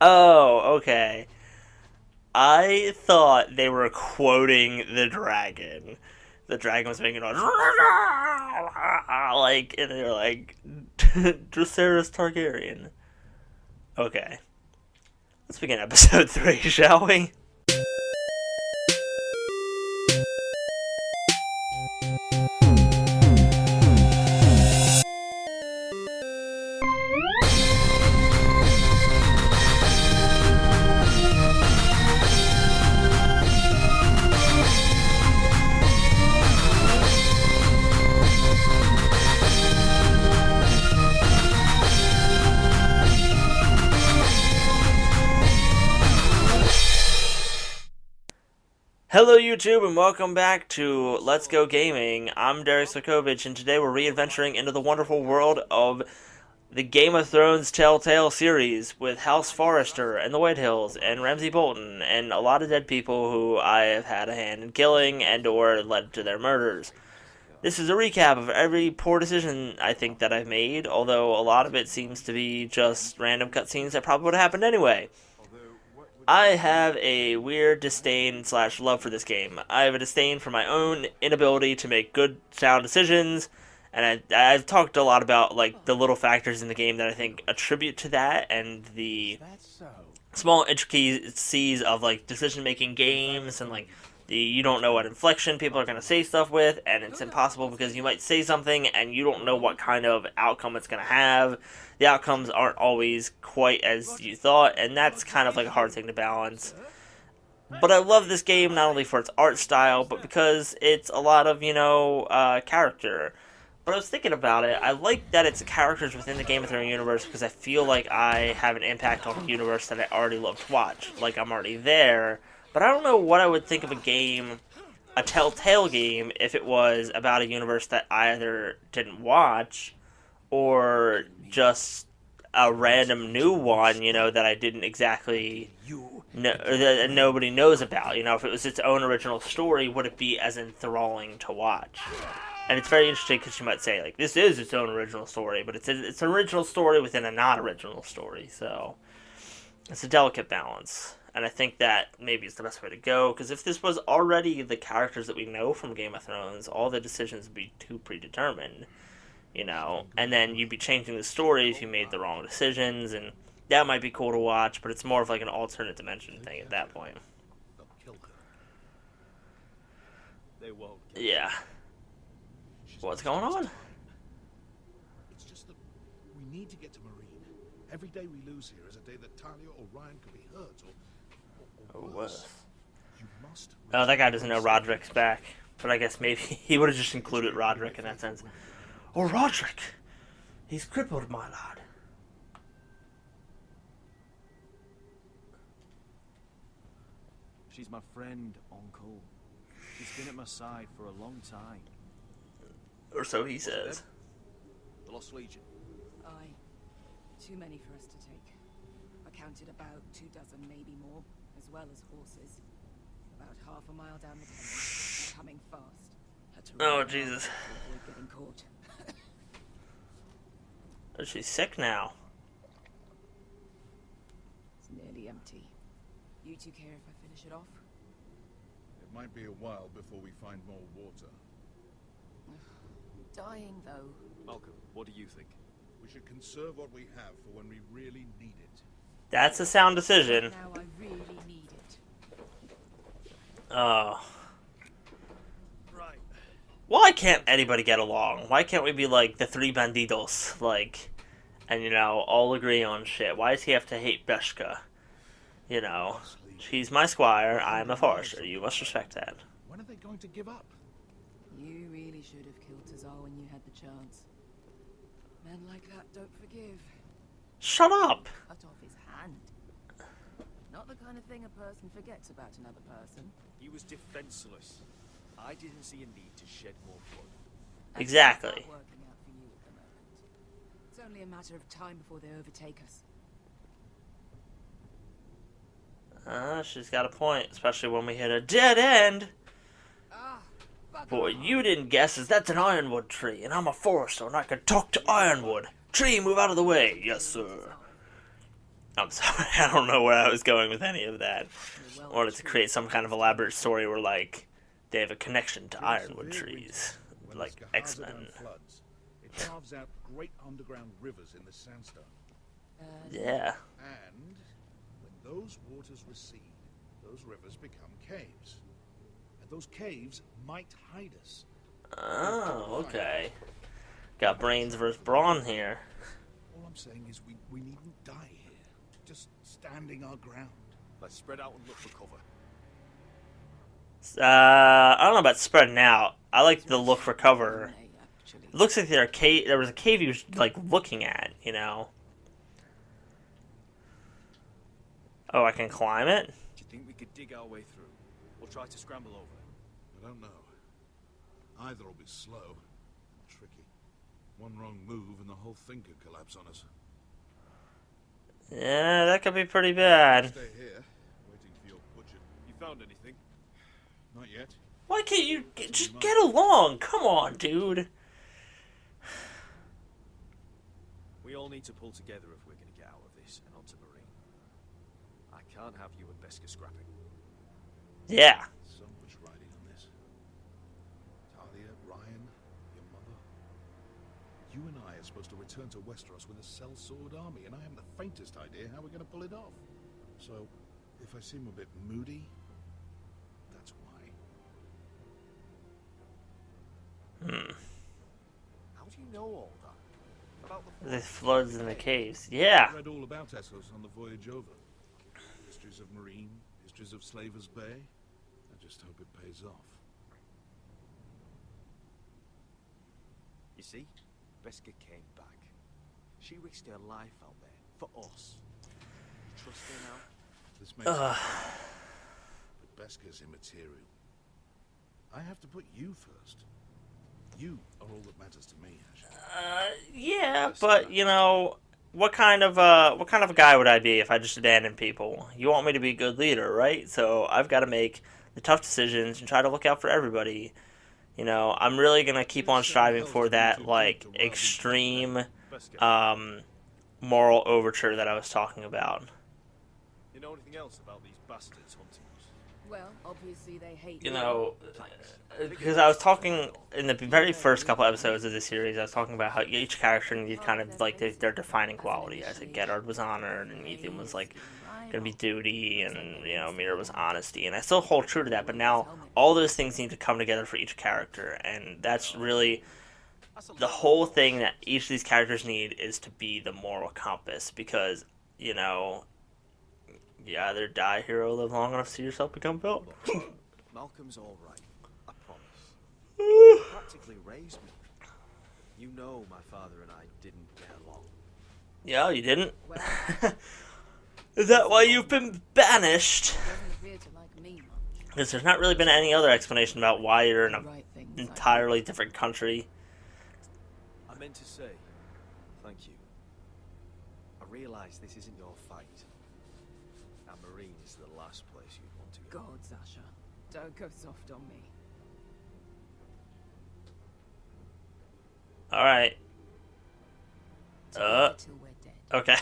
Oh, okay. I thought they were quoting the dragon. The dragon was making noise, like, and they're like, Dracarys Targaryen. Okay, let's begin episode 3, shall we? Hello, YouTube, and welcome back to Let's Go Gaming. I'm Derek Sokovich, and today we're re-adventuring into the wonderful world of the Game of Thrones Telltale series with House Forrester and the White Hills and Ramsay Bolton and a lot of dead people who I have had a hand in killing and or led to their murders. This is a recap of every poor decision I think that I've made, although a lot of it seems to be just random cutscenes that probably would have happened anyway. I have a weird disdain slash love for this game. I have a disdain for my own inability to make good sound decisions, and I've talked a lot about like the little factors in the game that I think attribute to that, and the small intricacies of like decision making games, and like you don't know what inflection people are going to say stuff with, and it's impossible because you might say something and you don't know what kind of outcome it's going to have. The outcomes aren't always quite as you thought, and that's kind of like a hard thing to balance. But I love this game not only for its art style, but because it's a lot of, character. But I was thinking about it, I like that it's characters within the Game of Thrones universe because I feel like I have an impact on the universe that I already love to watch. Like, I'm already there, but I don't know what I would think of a game, a Telltale game, if it was about a universe that I either didn't watch or just a random new one, that I didn't exactly know, or that nobody knows about. If it was its own original story, would it be as enthralling to watch? And it's very interesting because you might say, like, this is its own original story, but it's an original story within a not original story, so it's a delicate balance. And I think that maybe is the best way to go, because if this was already the characters that we know from Game of Thrones, all the decisions would be too predetermined, and then you'd be changing the story if you made the wrong decisions, and that might be cool to watch, but it's more of like an alternate dimension thing at that point. Yeah. What's going on? It's just that we need to get to Marine. Every day we lose here is a day that Talia or Ryan could be hurt or worse. You must. Oh, that guy doesn't know Roderick's back, but I guess maybe he would have just included Roderick in that sense. Oh, Roderick! He's crippled, my lad. She's my friend, Uncle. She's been at my side for a long time. Or so he says. The Lost Legion. Aye. Too many for us to take. I counted about 24, maybe more, as well as horses. About half a mile down the tunnel. They're coming fast. Had to Oh, Jesus. avoid getting caught. Oh, she's sick now. It's nearly empty. You two care if I finish it off? It might be a while before we find more water. Dying, though. Malcolm, what do you think? We should conserve what we have for when we really need it. That's a sound decision. Now I really need it. Oh. Right. Why can't anybody get along? Why can't we be like the three bandidos? Like, and all agree on shit. Why does he have to hate Beshka? She's my squire, I'm a forester. You must respect that. When are they going to give up? You really should have killed Tazar when you had the chance. Men like that don't forgive. Shut up! Cut off his hand. Not the kind of thing a person forgets about another person. He was defenseless. I didn't see a need to shed more blood. Exactly. It's not working out for you at the moment. It's only a matter of time before they overtake us. She's got a point, especially when we hit a dead end. Ah, But what you didn't guess is that's an ironwood tree, and I'm a forester, and I can talk to ironwood. Tree, move out of the way. Yes, sir. I'm sorry, I don't know where I was going with any of that. You're well I wanted and to truly create some kind of elaborate story where, like, they have a connection to During ironwood severe winter, trees, when the like Ls'GG X-Men. floods, it carves out great underground rivers in the sandstone. Yeah. And when those waters recede, those rivers become caves. And those caves might hide us. Oh, okay. Got brains versus brawn here. All I'm saying is we needn't die here. Just standing our ground. Let's spread out and look for cover. I don't know about spreading out. I like the look for cover. actually. It looks like there was a cave he was, like, looking at, you know? Oh, I can climb it? Do you think we could dig our way through? Or try to scramble over? I don't know. Either will be slow and tricky. One wrong move and the whole thing could collapse on us. Yeah, that could be pretty bad. Stay here, waiting for your butcher. You found anything? Not yet. Why can't you just get along? Come on, dude. We all need to pull together if we're going to get out of this and onto Marine. I can't have you and Beska scrapping. Yeah. So much riding on this. Talia, Ryan, your mother. You and I are supposed to return to Westeros with a sellsword army, and I haven't the faintest idea how we're going to pull it off. So, if I seem a bit moody, that's why. How do you know all that? About The floods in the caves. Yeah. I read all about Essos on the voyage over. Histories of Marine, histories of Slavers Bay. I just hope it pays off. You see, Beska came back. She risked her life out there for us. You trust her now? This makes sense. But Beska's immaterial. I have to put you first. You are all that matters to me, Ash. Yeah, but you know, what kind of a guy would I be if I just abandoned people? You want me to be a good leader, right? So I've got to make the tough decisions and try to look out for everybody. You know, I'm really gonna keep on striving for that, like, extreme Beska, moral overture that I was talking about. you know anything else about these bastards hunting us? Well, obviously they hate You know, Thanks. because I was talking in the very first couple episodes of this series, I was talking about how each character needed kind of like their defining quality. I said Geddard was honored, and Ethan was like gonna be duty, and you know Mira was honesty, and I still hold true to that. But now all those things need to come together for each character, and that's really the whole thing that each of these characters need is to be the moral compass. Because you know, you either die hero, live long enough to see yourself become villain. Malcolm's all right. I promise. Practically raised me. You know my father and I didn't get along. Yeah, you didn't. Well, Is that why you've been banished? doesn't appear to like me much. Because there's not really been any other explanation about why you're in an Right things, I entirely different country. I meant to say, thank you. I realise this isn't your fight. And Marine is the last place you'd want to go. God, Sasha, don't go soft on me. Alright. Together till we're dead. Okay.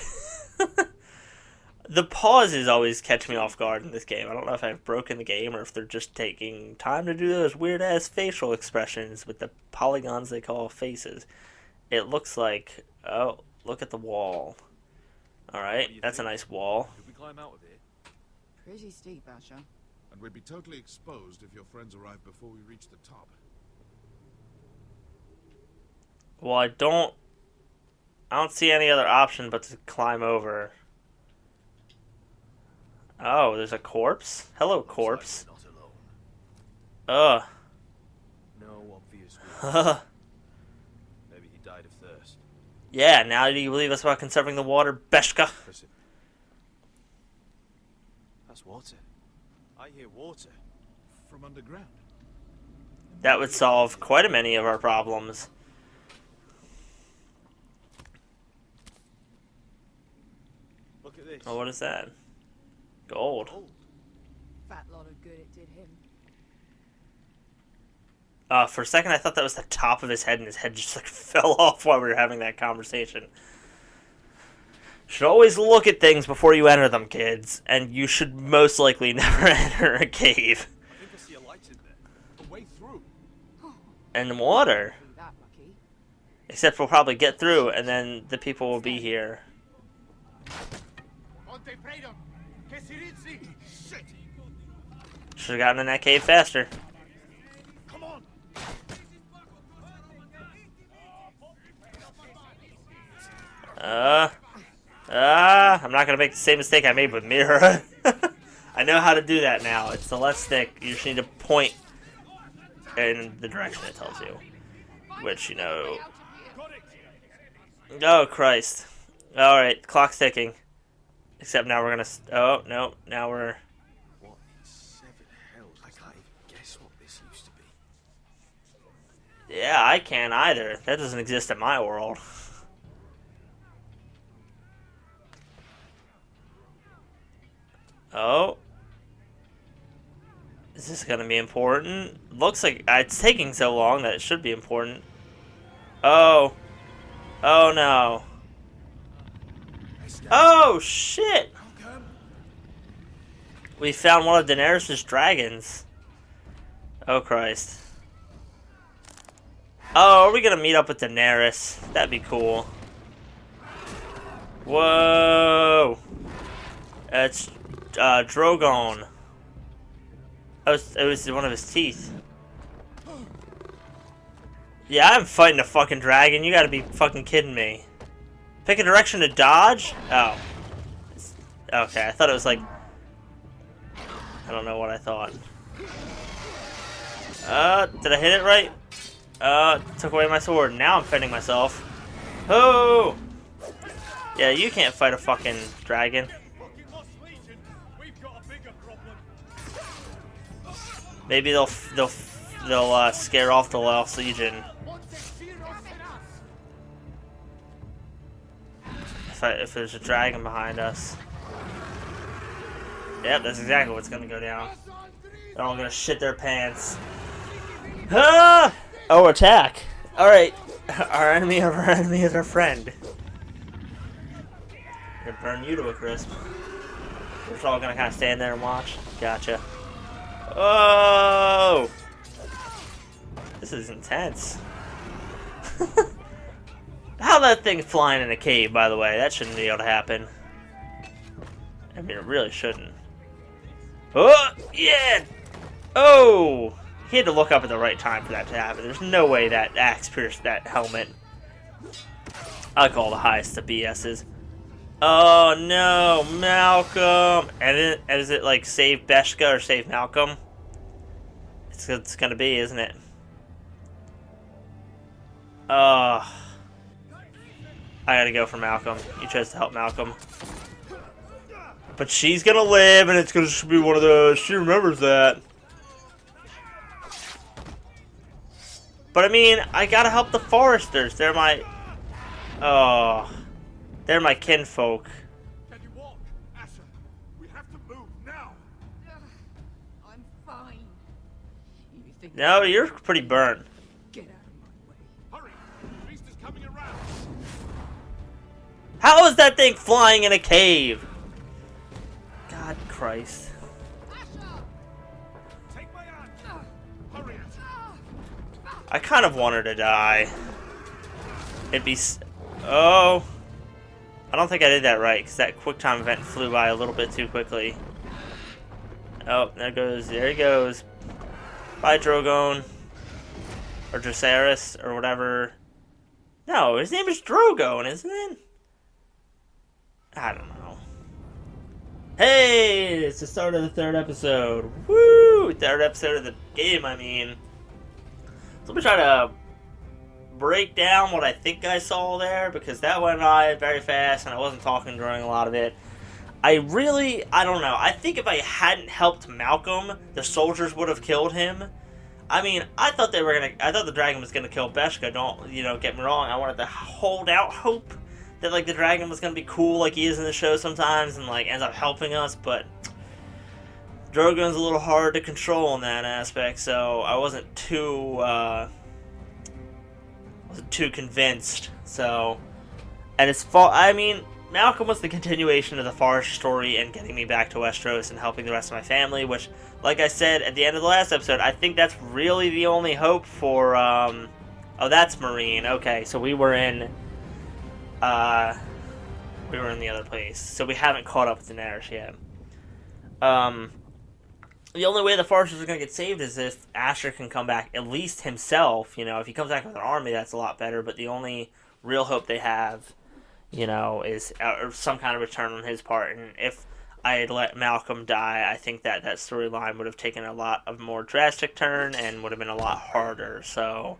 The pauses always catch me off guard in this game. I don't know if I've broken the game or if they're just taking time to do those weird ass facial expressions with the polygons they call faces. It looks like, oh, look at the wall. Alright, that's a nice wall. Could we climb out of here? Pretty steep, Asher. And we'd be totally exposed if your friends arrive before we reach the top. Well, I don't see any other option but to climb over. Oh, there's a corpse? Hello, corpse. Looks like we're not alone. Ugh. No obvious Ugh. reason. Maybe he died of thirst. Yeah, now do you believe us about conserving the water, Beshka? Listen. That's water. I hear water. From underground. That would solve quite a many of our problems. Look at this. Oh, what is that? Gold. Gold. Fat lot of good it did him. For a second, I thought that was the top of his head, and his head just like fell off while we were having that conversation. Should always look at things before you enter them, kids. And you should most likely never enter a cave. I think I see a light in there. A way through. And water. Be that lucky. Except we'll probably get through, and then the people will be here. Should have gotten in that cave faster. Come on. I'm not gonna make the same mistake I made with Mira. I know how to do that now. It's the left stick. You just need to point in the direction it tells you. Which, you know... Oh, Christ. Alright, clock's ticking. Except now we're gonna... Oh, no. Now we're... What in seven hells? I can't even guess what this used to be. Yeah, I can't either. That doesn't exist in my world. Oh. Is this gonna be important? Looks like it's taking so long that it should be important. Oh. Oh no. Oh shit! We found one of Daenerys' dragons. Oh Christ. Oh, are we gonna meet up with Daenerys? That'd be cool. Whoa! It's Drogon. It was one of his teeth. Yeah, I'm fighting a fucking dragon. You gotta be fucking kidding me. Pick a direction to dodge? Oh. Okay, I thought it was like... I don't know what I thought. Did I hit it right? Took away my sword. Now I'm fending myself. Oh! Yeah, you can't fight a fucking dragon. Maybe they'll scare off the Ls'GG. If there's a dragon behind us. Yep, that's exactly what's gonna go down. They're all gonna shit their pants. Ah! Oh, attack! Alright. Our enemy of our enemy is our friend. Gonna burn you to a crisp. We're just all gonna kind of stand there and watch. Gotcha. Oh! This is intense. How that thing's flying in a cave, by the way. That shouldn't be able to happen. I mean, it really shouldn't. Oh! Yeah! Oh! He had to look up at the right time for that to happen. There's no way that axe pierced that helmet. I call the highest of BS's. Oh no, Malcolm! And is it like save Beshka or save Malcolm? It's gonna be, isn't it? I gotta go for Malcolm. You chose to help Malcolm. But she's gonna live, and it's gonna be one of those. She remembers that. But I mean, I gotta help the Foresters. They're my... Oh... They're my kinfolk. Can you walk? Asher, we have to move now. I'm fine. You think No, you're pretty burnt. get out of my way. Hurry! The beast is coming around. How is that thing flying in a cave? God Christ. Take my hand. Hurry, Asher. I kind of want her to die. It'd be... Oh... I don't think I did that right, because that quick time event flew by a little bit too quickly. Oh, there he goes. Bye, Drogon. Or Dracarys, or whatever. No, his name is Drogon, isn't it? I don't know. Hey, it's the start of the third episode. Woo! Third episode of the game, I mean. So let me try to break down what I think I saw there, because that went by very fast and I wasn't talking during a lot of it. I don't know. I think if I hadn't helped Malcolm, the soldiers would have killed him. I mean, I thought the dragon was gonna kill Beshka. Don't, get me wrong. I wanted to hold out hope that, like, the dragon was gonna be cool like he is in the show sometimes and, like, ends up helping us, but Drogon's a little hard to control in that aspect, so I wasn't too convinced. So, and I mean, Malcolm was the continuation of the Forest story and getting me back to Westeros and helping the rest of my family, which, like I said at the end of the last episode, I think that's really the only hope for, oh, that's Marine. Okay, so uh, we were in the other place. So we haven't caught up with Daenerys yet. Um, the only way the Foresters are going to get saved is if Asher can come back, at least himself. You know, if he comes back with an army, that's a lot better, but the only real hope they have, you know, is some kind of return on his part. And if I had let Malcolm die, I think that that storyline would have taken a lot of more drastic turn and would have been a lot harder. So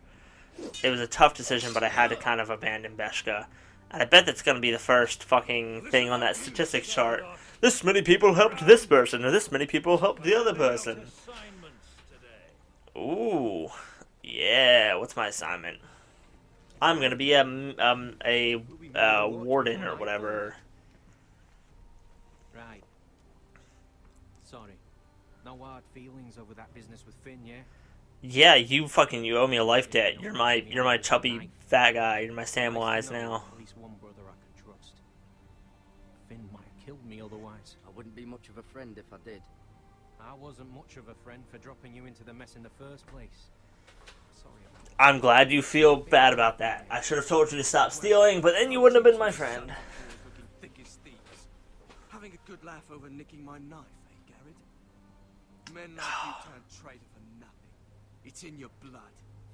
it was a tough decision, but I had to kind of abandon Beshka. And I bet that's going to be the first fucking thing on that statistics chart. This many people helped this person, or this many people helped the other person. Ooh, yeah. What's my assignment? I'm gonna be a warden or whatever. Right. Sorry. No hard feelings over that business with Finn, yeah? Yeah, you owe me a life debt. You're my chubby fat guy. You're my Samwise now. At least one brother I can trust. Finn might have killed me otherwise. I wouldn't be much of a friend if I did. I wasn't much of a friend for dropping you into the mess in the first place. Sorry about that. I'm glad you feel bad about that. I should have told you to stop stealing, but then you wouldn't have been my friend. Looking thick as thieves. Having a good laugh over nicking my knife, eh, Garrett? Men like you turn traitor for nothing. It's in your blood.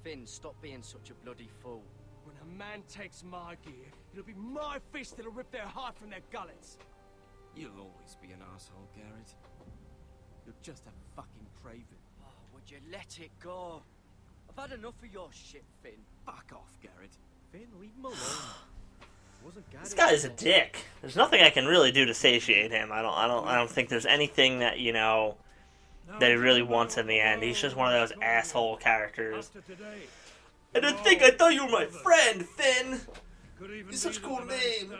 Finn, stop being such a bloody fool. When a man takes my gear, it'll be my fist that'll rip their heart from their gullets. You'll always be an asshole, Garrett. You're just a fucking craven. Oh, would you let it go? I've had enough of your shit, Finn. Fuck off, Garrett. Finn, leave him alone. Wasn't This guy is a dick. There's nothing I can really do to satiate him. I don't think there's anything that, you know, that he really wants in the end. He's just one of those asshole characters. I didn't think I thought you were my friend, Finn. You're such a cool name.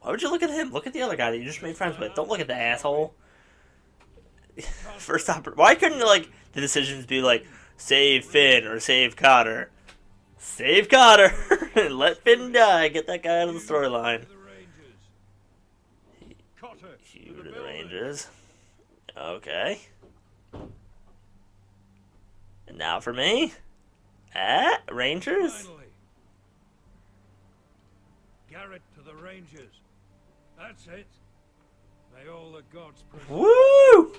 Why would you look at him? Look at the other guy that you just made friends with. Don't look at the asshole. First time. Why couldn't, like, the decisions be like, save Finn or save Cotter? Save Cotter and let Finn die. Get that guy out of the storyline. You to the Rangers. Okay. And now for me. Rangers? Finally. Garrett to the Rangers. That's it. May all the gods preserve. Woo!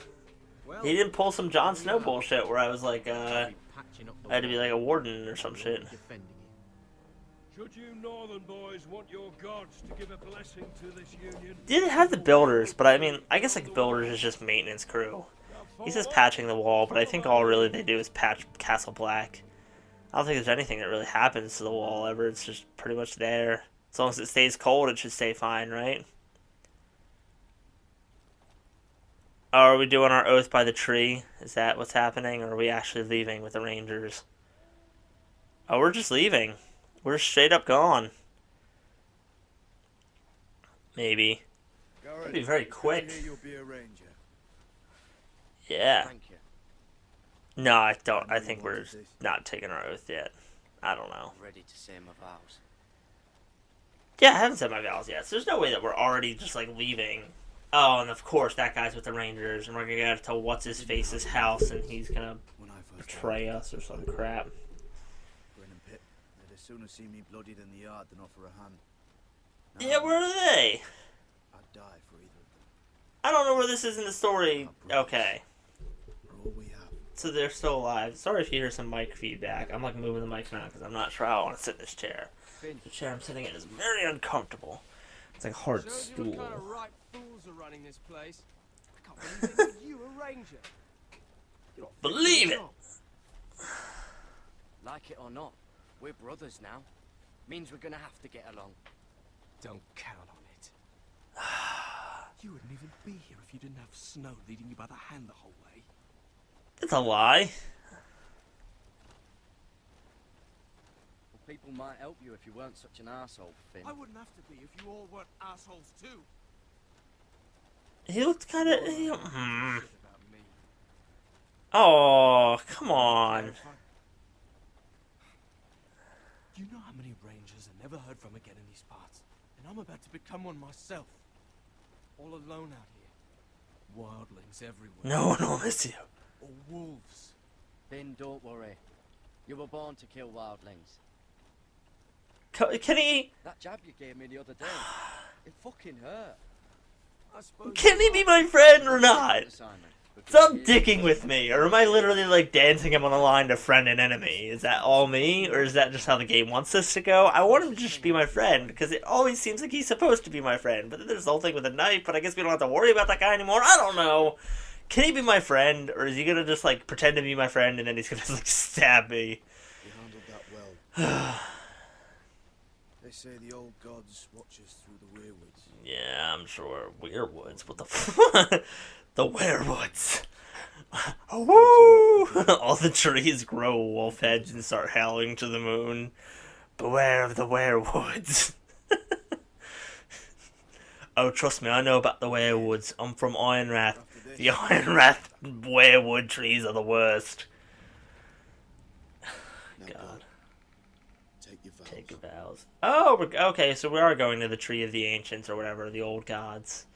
Well, He didn't pull some Jon Snow bullshit where I was like, I patching up the had to be like a warden or some shit. defending it. Should you northern boys want your gods to give a blessing to this union? Didn't have the builders, but I mean, I guess like builders is just maintenance crew. He says patching the wall, but I think all really they do is patch Castle Black. I don't think there's anything that really happens to the wall ever. It's just pretty much there. As long as it stays cold, it should stay fine, right? Oh, are we doing our oath by the tree? Is that what's happening? Or are we actually leaving with the Rangers? Oh, we're just leaving. We're straight up gone. Maybe. That'd be very quick. You'll be a ranger. Yeah. Thank you. No, I don't. I think we're not taking our oath yet. I don't know. Ready to say my vows. Yeah, I haven't said my vows yet, so there's no way that we're already just, like, leaving. Oh, and of course, that guy's with the Rangers, and we're gonna get to What's-His-Face's house, and he's gonna betray us or some crap. Brennan Pitt, they'd as soon see me bloodied in the yard than offer a hand. Yeah, where are they? I'd die for either of them. I don't know where this is in the story. Okay. For all we have. So they're still alive. Sorry if you hear some mic feedback. I'm, like, moving the mic now because I'm not sure how I want to sit in this chair. The chair I'm sitting in is very uncomfortable. It's like a hard Shows you what stool. kind of right fools are running this place. I can't believe it. You a ranger. You're not fit Believe for it. the job. Like it or not, we're brothers now. Means we're gonna have to get along. Don't count on it. You wouldn't even be here if you didn't have Snow leading you by the hand the whole way. It's a lie. Well, people might help you if you weren't such an arsehole, Finn. I wouldn't have to be if you all weren't assholes too. He looked kind of... Shit about me. Oh, come on. You know how many rangers I never heard from again in these parts? And I'm about to become one myself. All alone out here. Wildlings everywhere. No one will miss you. Or wolves. Finn, don't worry. You were born to kill wildlings. Can he? That jab you gave me the other day, it fucking hurt. I suppose Can he be my friend or not? Stop dicking with me, or am I literally like dancing him on the line to friend and enemy? Is that all me, or is that just how the game wants this to go? I want him to just be my friend, because it always seems like he's supposed to be my friend, but then there's the whole thing with the knife, but I guess we don't have to worry about that guy anymore. I don't know. Can he be my friend, or is he gonna just like pretend to be my friend and then he's gonna like stab me? You handled that well. They say the old gods watch us through the weirwoods. Yeah, I'm sure. Weirwoods? What the f- The werewoods. Woo! All the trees grow wolf heads and start howling to the moon. Beware of the werewoods. Oh, trust me, I know about the werewoods. I'm from Ironrath. The Ironrath werewood trees are the worst. God. Take your vows. Oh, okay, so we are going to the Tree of the Ancients or whatever, the old gods.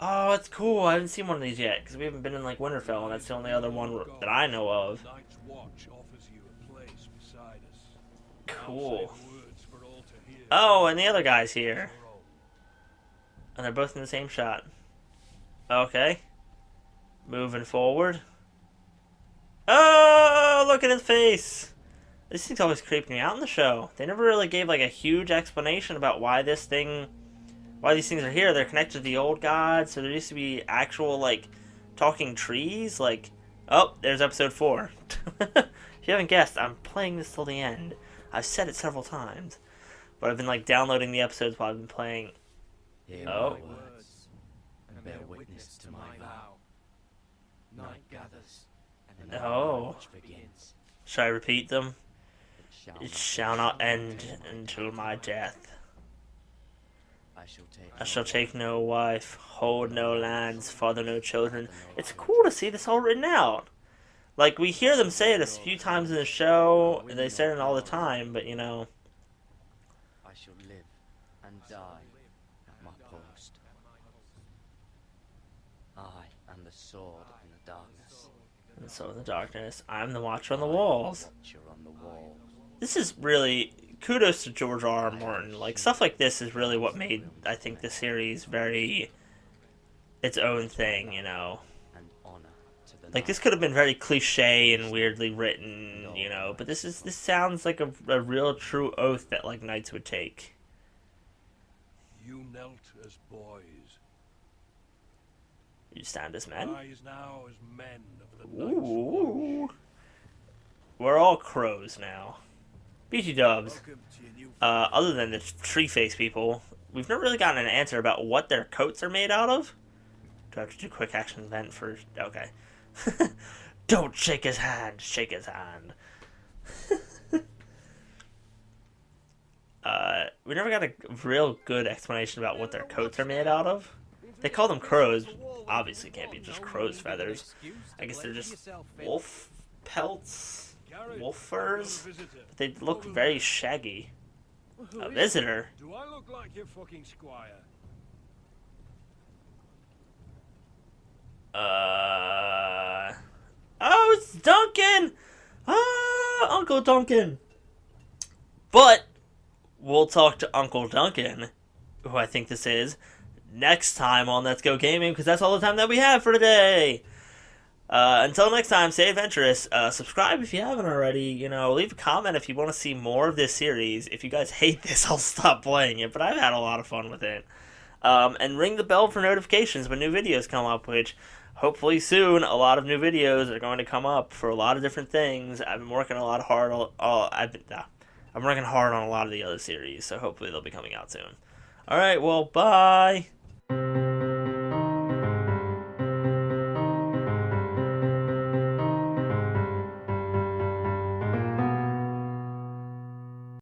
Oh, it's cool. I haven't seen one of these yet, because we haven't been in, like, Winterfell, and that's the only other one that I know of. Night's Watch offers you a place beside us. Cool. Say the words for all to hear. Oh, and the other guy's here. And they're both in the same shot. Okay. Moving forward. Oh, look at his face! This thing's always creeped me out in the show. They never really gave, like, a huge explanation about why these things are here. They're connected to the old gods, so there used to be actual, like, talking trees. Like, oh, there's episode 4. If you haven't guessed, I'm playing this till the end. I've said it several times. But I've been, like, downloading the episodes while I've been playing. Hear Oh. my words, and bear witness to my vow. Night gathers, and the Oh. watch begins. Should I repeat them? It It shall not end until my death. I shall take no wife, hold no lands, father no children. It's cool to see this all written out. Like, we hear them say it a few times in the show, and they say it all the time, but, you know. I shall live and die at my post. I am the sword in the darkness. And so in the darkness, I'm the watcher on the walls. Watcher on the wall. This is really, kudos to George R. R. Martin. Like, stuff like this is really what made, I think, the series very its own thing, you know. And honor to the Like, this could have been very cliche and weirdly written, you know, but this sounds like a real true oath that, like, knights would take. You knelt as boys. You stand as men? Rise now as men of the Night's Watch. Ooh. We're all crows now. BT dubs. Other than the tree face people, we've never really gotten an answer about what their coats are made out of. Do I have to do quick action event first? Okay. Don't shake his hand. Shake his hand. We never got a real good explanation about what their coats are made out of. They call them crows. Obviously can't be just crow's feathers. I guess they're just wolf pelts? Wolf furs? But they look very shaggy. A visitor? Do I look like your fucking squire? Oh, it's Duncan! Ah, Uncle Duncan! But, we'll talk to Uncle Duncan, who I think this is, next time on Let's Go Gaming, because that's all the time that we have for today. Until next time, stay adventurous. Subscribe if you haven't already. You know, leave a comment if you want to see more of this series. If you guys hate this, I'll stop playing it, but I've had a lot of fun with it. And ring the bell for notifications when new videos come up, which hopefully soon a lot of new videos are going to come up for a lot of different things. I've been working I'm working hard on a lot of the other series, so hopefully they'll be coming out soon. Alright, well, bye!